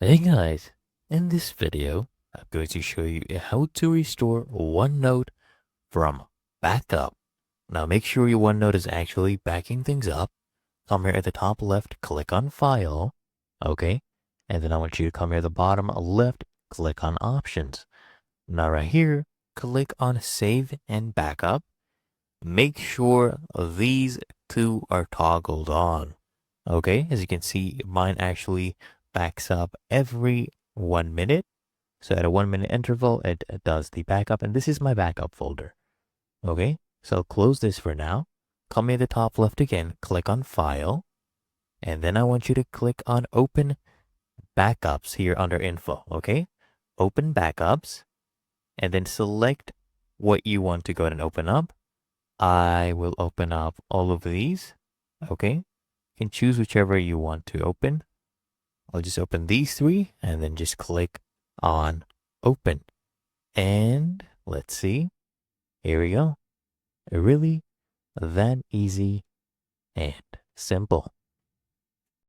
Hey guys, in this video, I'm going to show you how to restore OneNote from backup. Now make sure your OneNote is actually backing things up. Come here at the top left, click on File, okay? And then I want you to come here at the bottom left, click on Options. Now right here, click on Save and Backup. Make sure these two are toggled on. Okay, as you can see, mine actually backs up every 1 minute. So at a 1 minute interval, it does the backup, and this is my backup folder. Okay, so close this for now. Come in the top left again, click on File, and then I want you to click on Open Backups here under Info. Okay, Open Backups, and then select what you want to go ahead and open up. I will open up all of these. Okay, you can choose whichever you want to open. I'll just open these three and then just click on open. And let's see. Here we go. Really that easy and simple.